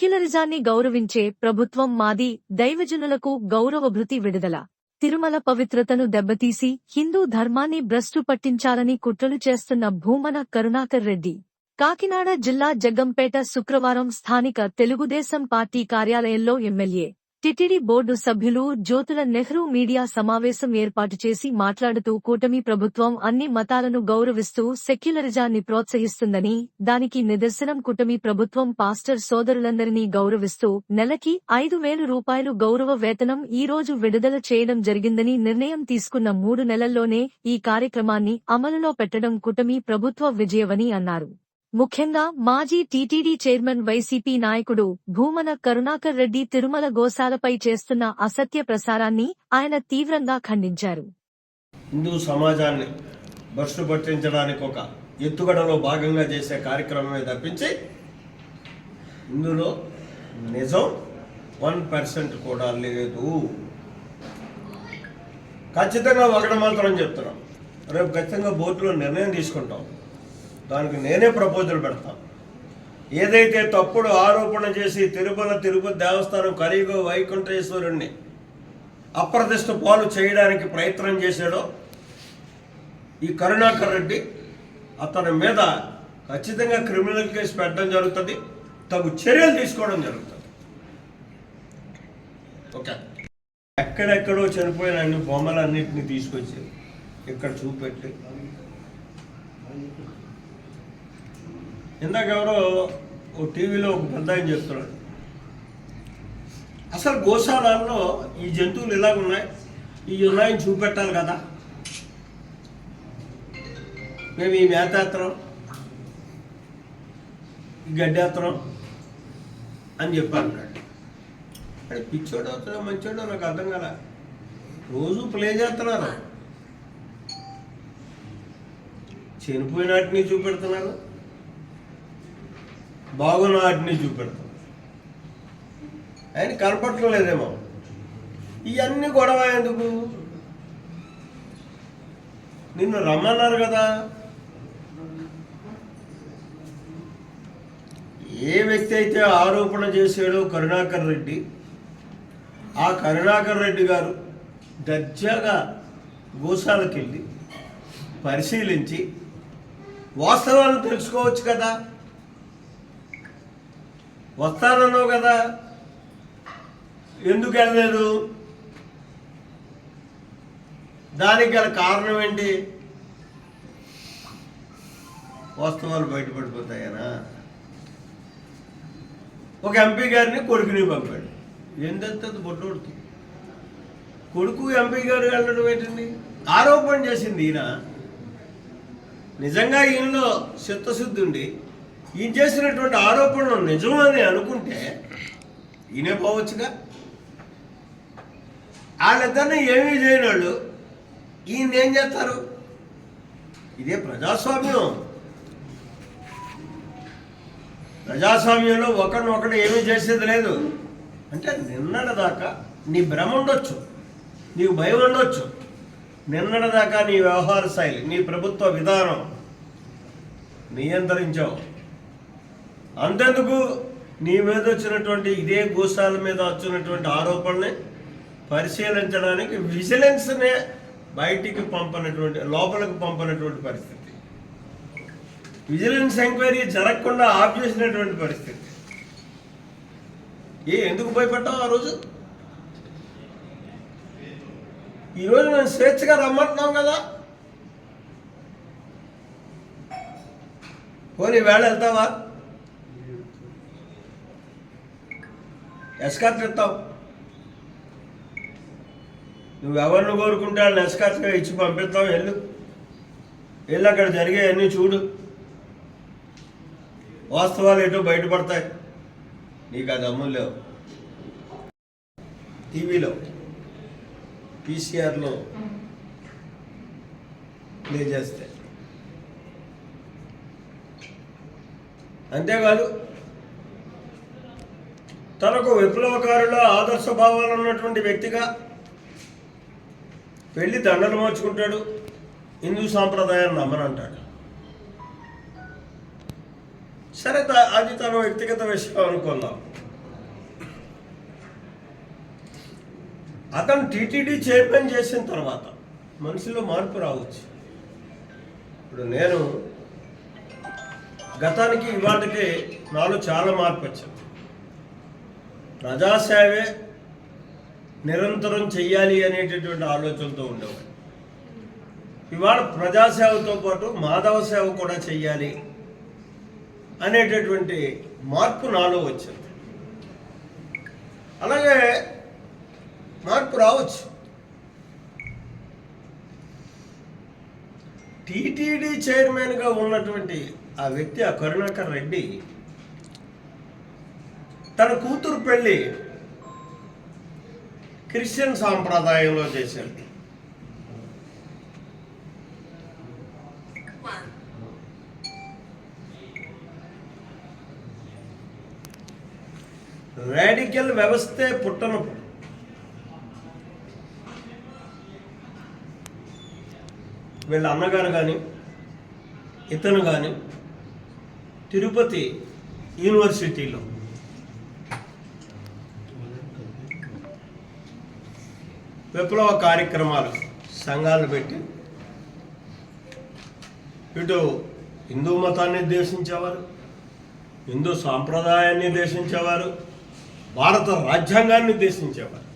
సెక్యులరిజాన్ని గౌరవించే ప్రభుత్వం మాది. దైవజనులకు గౌరవభృతి విడుదల. తిరుమల పవిత్రతను దెబ్బతీసి హిందూ ధర్మాన్ని భ్రష్టు పట్టించాలని కుట్రలు చేస్తున్న భూమన కరుణాకర్ రెడ్డి. కాకినాడ జిల్లా జగ్గంపేట శుక్రవారం స్థానిక తెలుగుదేశం పార్టీ కార్యాలయంలో ఎమ్మెల్యే, టిటిడి బోర్డు సభ్యులు జ్యోతుల నెహ్రూ మీడియా సమావేశం ఏర్పాటు చేసి మాట్లాడుతూ కూటమి ప్రభుత్వం అన్ని మతాలను గౌరవిస్తూ సెక్యులరిజాన్ని ప్రోత్సహిస్తుందని, దానికి నిదర్శనం కూటమి ప్రభుత్వం పాస్టర్ సోదరులందరినీ గౌరవిస్తూ నెలకి 5,000 రూపాయలు గౌరవ వేతనం ఈ రోజు విడుదల చేయడం జరిగిందని, నిర్ణయం తీసుకున్న 3 నెలల్లోనే ఈ కార్యక్రమాన్ని అమలులో పెట్టడం కూటమి ప్రభుత్వ విజయమని అన్నారు. ముఖ్యంగా మాజీ టీటీడీ చైర్మన్ వైసీపీ నాయకుడు భూమన కరుణాకర్ రెడ్డి తిరుమల గోశాలపై చేస్తున్న అసత్య ప్రసారాన్ని ఆయన తీవ్రంగా ఖండించారు. హిందూ సమాజాన్ని భ్రష్టు పట్టించడానికి ఒక ఎత్తుగడలో భాగంగా చేసే కార్యక్రమమే తప్పించి ఇందులో నిజం 1% కూడా లేదు. ఖచ్చితంగా ఒకటి మాత్రం చెప్తున్నాం, రేపు ఖచ్చితంగా బోర్డులో నిర్ణయం తీసుకుంటాం. దానికి నేనే ప్రపోజల్ పెడతాను. ఏదైతే తప్పుడు ఆరోపణ చేసి తిరుపతి దేవస్థానం కలియుగ వైకుంఠేశ్వరుణ్ణి అప్రతిష్ట పాలు చేయడానికి ప్రయత్నం చేశాడో ఈ కరుణాకర్ రెడ్డి, అతని మీద ఖచ్చితంగా క్రిమినల్ కేసు పెట్టడం జరుగుతుంది, తగు చర్యలు తీసుకోవడం జరుగుతుంది. ఓకే, ఎక్కడెక్కడో చనిపోయిన అన్ని బొమ్మలన్నింటినీ తీసుకొచ్చి ఇక్కడ చూపెట్టి, ఇందాక ఎవరో ఓ టీవీలో ఒక పెద్ద ఆయన చెప్తున్నాడు, అసలు గోశాలలో ఈ జంతువులు ఇలాగున్నాయి, ఇవి ఉన్నాయని చూపెట్టాలి కదా, మేము ఈ మేతేత్తనం ఈ గడ్డేత్తనం అని చెప్పాను. అది పిచ్చోడు అవుతుందో మంచోడో నాకు అర్థం కదా. రోజు ప్లే చేస్తున్నారు, చనిపోయిన వాటిని చూపెడుతున్నారు, బాగున్న వాటిని చూపెడతాం. ఆయన కనపడటం లేదేమో. ఇవన్నీ గొడవ ఎందుకు? నిన్ను రమ్మన్నారు కదా. ఏ వ్యక్తి అయితే ఆరోపణ చేశాడో కరుణాకర్ రెడ్డి, ఆ కరుణాకర్ రెడ్డి గారు దర్జాగా గోశాలకు వెళ్ళి పరిశీలించి వాస్తవాలను తెలుసుకోవచ్చు కదా. వస్తానన్నావు కదా, ఎందుకు వెళ్ళలేదు? దానికి గల కారణం ఏంటి? వాస్తవాలు బయటపడిపోతాయనా? ఒక ఎంపీ గారిని కొడుకుని పంపాడు. ఏంటంటే బొడ్డోడుతూ కొడుకు ఎంపీ గారు వెళ్ళడం ఏంటండి? ఆరోపణ చేసింది ఈయన. నిజంగా ఈయనలో చిత్తశుద్ధి ఉండి ఈయన చేసినటువంటి ఆరోపణలు నిజమని అనుకుంటే ఈయనే పోవచ్చుగా. వాళ్ళిద్దరిని ఏమీ చేయని వాళ్ళు ఈయన ఏం చేస్తారు? ఇదే ప్రజాస్వామ్యం. ప్రజాస్వామ్యంలో ఒకరినొకడు ఏమీ చేసేది లేదు. అంటే నిన్నటిదాకా నీ భ్రమ ఉండొచ్చు, నీకు భయం ఉండొచ్చు, నిన్నటిదాకా నీ వ్యవహార శైలి, నీ ప్రభుత్వ విధానం నియంత్రించావు. అంతెందుకు, నీ మీద వచ్చినటువంటి ఇదే గోశాల మీద వచ్చినటువంటి ఆరోపణల్ని పరిశీలించడానికి విజిలెన్స్నే బయటికి పంపనటువంటి, లోపలికి పంపనటువంటి పరిస్థితి, విజిలెన్స్ ఎంక్వైరీ జరగకుండా ఆఫ్ చేసినటువంటి పరిస్థితి. ఎందుకు భయపడ్డావు ఆ రోజు? ఈరోజు మేము స్వేచ్ఛగా రమ్మంటున్నాం కదా. పోనీ వేళ వెళ్తావా? ఎస్కార్ట్ ఇస్తావు. నువ్వెవరిని కోరుకుంటే వాళ్ళని ఎస్కార్ట్గా ఇచ్చి పంపిస్తావు. వెళ్ళి అక్కడ జరిగేవన్నీ చూడు, వాస్తవాలు ఎటో బయటపడతాయి. నీకు అది అమ్ములు లేవు. టీవీలో పీసీఆర్లో ప్లే చేస్తే. అంతేకాదు, తనకు విప్లవకారుల ఆదర్శ భావాలు ఉన్నటువంటి వ్యక్తిగా పెళ్లి దండలు మార్చుకుంటాడు, హిందూ సాంప్రదాయాన్ని నమ్మనంటాడు. సరే, అది తన వ్యక్తిగత విషయం అనుకుందాం. అతను టీటీడీ చైర్మన్ చేసిన తర్వాత మనిషిలో మార్పు రావచ్చు. ఇప్పుడు నేను గతానికి ఇవాటికి నాలో చాలా మార్పు వచ్చింది. ప్రజాసేవే నిరంతరం చెయ్యాలి అనేటటువంటి ఆలోచనతో ఉండేవాడు. ఇవాళ ప్రజాసేవతో పాటు మాధవ సేవ కూడా చెయ్యాలి అనేటటువంటి మార్పు నాలో వచ్చింది. అలాగే మార్పు రావచ్చు. టీటీడీ చైర్మన్గా ఉన్నటువంటి ఆ వ్యక్తి, ఆ కరుణాకర్ రెడ్డి, తన కూతురు పెళ్లి క్రిస్టియన్ సాంప్రదాయంలో చేశాడు. రాడికల్ వ్యవస్థే పుట్టనప్పుడు వీళ్ళ అన్నగారు కానీ ఇతను కానీ తిరుపతి యూనివర్సిటీలో విప్లవ కార్యక్రమాలు సంఘాలు పెట్టి ఇటు హిందూ మతాన్ని ద్వేషించేవారు, హిందూ సాంప్రదాయాన్ని ద్వేషించేవారు, భారత రాజ్యాంగాన్ని ద్వేషించేవారు.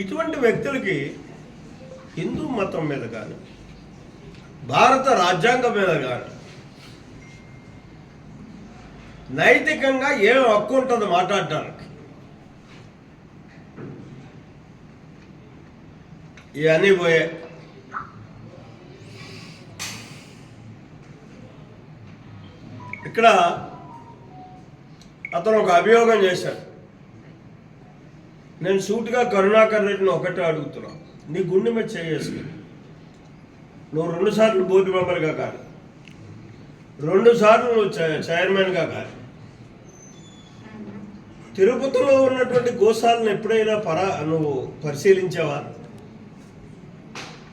ఇటువంటి వ్యక్తులకి హిందూ మతం మీద కానీ భారత రాజ్యాంగం మీద కానీ నైతికంగా ఏం హక్కు ఉంటుంది మాట్లాడటానికి? ఇవన్నీ పోయే ఇక్కడ అతను ఒక అభియోగం చేశాడు. నేను సూటిగా కరుణాకర్ రెడ్డిని ఒకటే అడుగుతున్నా, నీ గుండె మీద చేసుకుని నువ్వు 2 సార్లు బోర్డు మెంబర్గా కాదు, 2 సార్లు నువ్వు చైర్మన్గా కాదు, తిరుపతిలో ఉన్నటువంటి గోశాలను ఎప్పుడైనా నువ్వు పరిశీలించావా?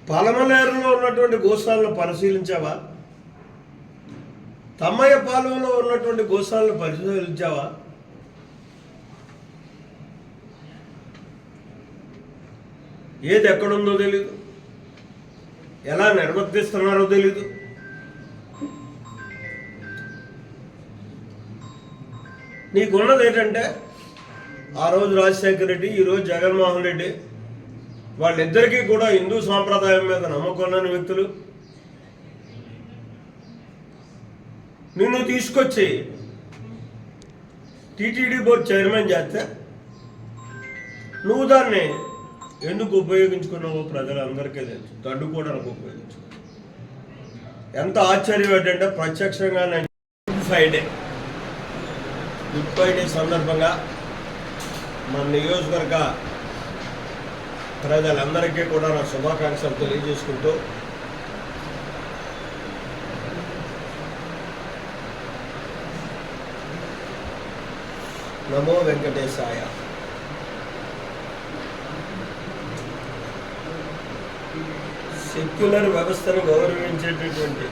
పలమలేరులో ఉన్నటువంటి గోశాలను పరిశీలించావా? తమ్మయ్యపాలెంలో ఉన్నటువంటి గోశాలను పరిశీలించావా? ఏది ఎక్కడుందో తెలీదు, ఎలా నిర్వర్తిస్తున్నారో తెలీదు. నీకున్నది ఏంటంటే ఆ రోజు రాజశేఖర రెడ్డి, ఈరోజు జగన్మోహన్ రెడ్డి, వాళ్ళిద్దరికీ కూడా హిందూ సాంప్రదాయం మీద నమ్మకం లేని వ్యక్తులు. నిన్ను తీసుకొచ్చి టీటీడీ బోర్డు చైర్మన్ చేస్తే నువ్వు దాన్ని ఎందుకు ఉపయోగించుకున్నావో ప్రజలందరికీ తెలుసు, దండుకోవడానికి ఉపయోగించు. ఎంత ఆశ్చర్యం ఏంటంటే ప్రత్యక్షంగా నేను గుడ్ ఫ్రైడే సందర్భంగా మన నియోజకవర్గ ప్రజలందరికీ కూడా నా శుభాకాంక్షలు తెలియజేసుకుంటూ నమో వెంకటేశాయ. సెక్యులర్ వ్యవస్థను గౌరవించేటటువంటి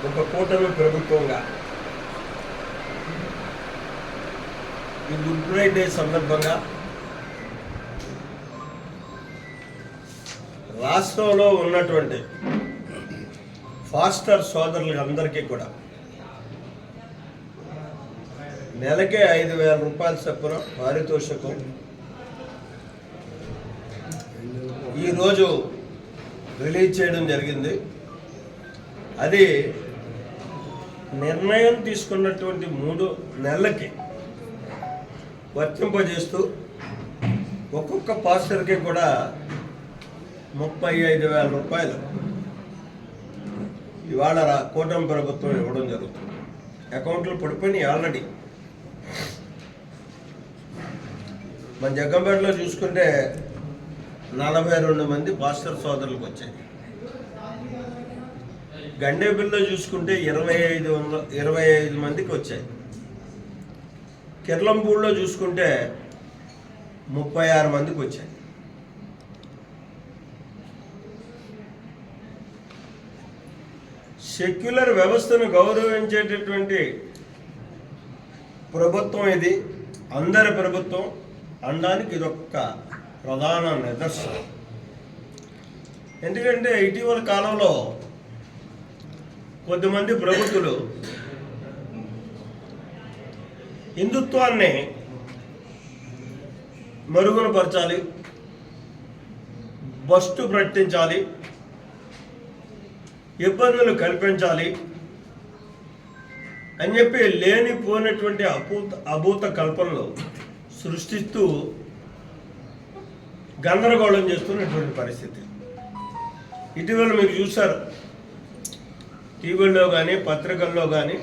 ఒక కూటమి ప్రభుత్వంగా ఈ గుడ్ ఫ్రైడే సందర్భంగా రాష్ట్రంలో ఉన్నటువంటి ఫాస్టర్ సోదరులందరికీ కూడా నెలకే 5,000 రూపాయల చొప్పున పారితోషికం ఈరోజు రిలీజ్ చేయడం జరిగింది. అది నిర్ణయం తీసుకున్నటువంటి 3 నెలలకి వర్తింపజేస్తూ ఒక్కొక్క పాస్టర్కి కూడా 35,000 రూపాయలు ఇవాళ కూటమి ప్రభుత్వం ఇవ్వడం జరుగుతుంది. అకౌంట్లు పడిపోయినాయి ఆల్రెడీ. మన జగ్గంపేటలో చూసుకుంటే 42 మంది పాస్టర్ సోదరులకు వచ్చాయి. గండేపల్లిలో చూసుకుంటే 25 మందికి వచ్చాయి. కిర్లంపూడిలో చూసుకుంటే 36 మందికి వచ్చాయి. సెక్యులర్ వ్యవస్థను గౌరవించేటటువంటి ప్రభుత్వం ఇది. అందరి ప్రభుత్వం అనడానికి ఇదొక్క ప్రధాన నిదర్శనం. ఎందుకంటే ఇటీవల కాలంలో కొద్దిమంది ప్రబుద్ధులు హిందుత్వాన్ని మరుగున పరచాలి, బస్టు ప్రకటించాలి, ఇబ్బందులు కల్పించాలి అని చెప్పి లేనిపోయినటువంటి అభూత కల్పనలు సృష్టిస్తూ గందరగోళం చేస్తున్నటువంటి పరిస్థితి. ఇటీవల మీరు చూశారు, టీవీల్లో కానీ పత్రికల్లో కానీ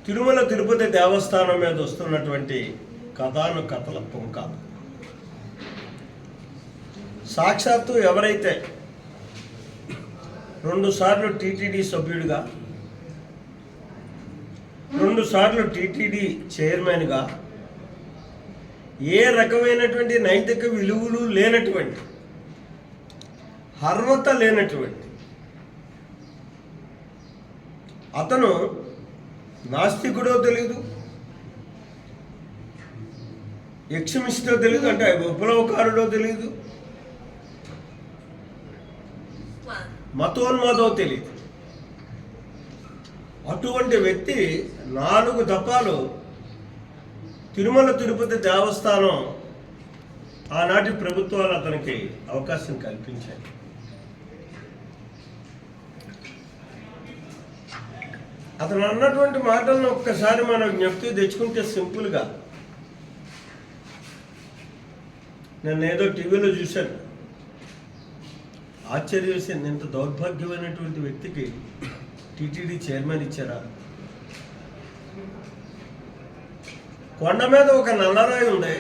తిరుమల తిరుపతి దేవస్థానం మీద వస్తున్నటువంటి కథల పుంకాలు. సాక్షాత్తు ఎవరైతే 2 సార్లు టీటీడీ సభ్యుడిగా, 2 సార్లు టీటీడీ చైర్మన్గా, ఏ రకమైనటువంటి నైతిక విలువలు లేనటువంటి, అర్హత లేనటువంటి అతను నాస్తికుడో తెలీదు, ఎక్స్ట్రీమిస్టో తెలీదు, అంటే విప్లవకారుడో తెలీదు, మతోన్మాదో తెలియదు. అటువంటి వ్యక్తి 4 దఫాలు తిరుమల తిరుపతి దేవస్థానం ఆనాటి ప్రభుత్వాలు అతనికి అవకాశం కల్పించాయి. అతను అన్నటువంటి మాటలను ఒక్కసారి మనం జ్ఞప్తి తెచ్చుకుంటే సింపుల్గా, నేను ఏదో టీవీలో చూశాను, ఆశ్చర్యం వేసింది. ఇంత దౌర్భాగ్యమైనటువంటి వ్యక్తికి టీటీడీ చైర్మన్ ఇచ్చారా? కొండ మీద ఒక నల్లరాయి ఉంది,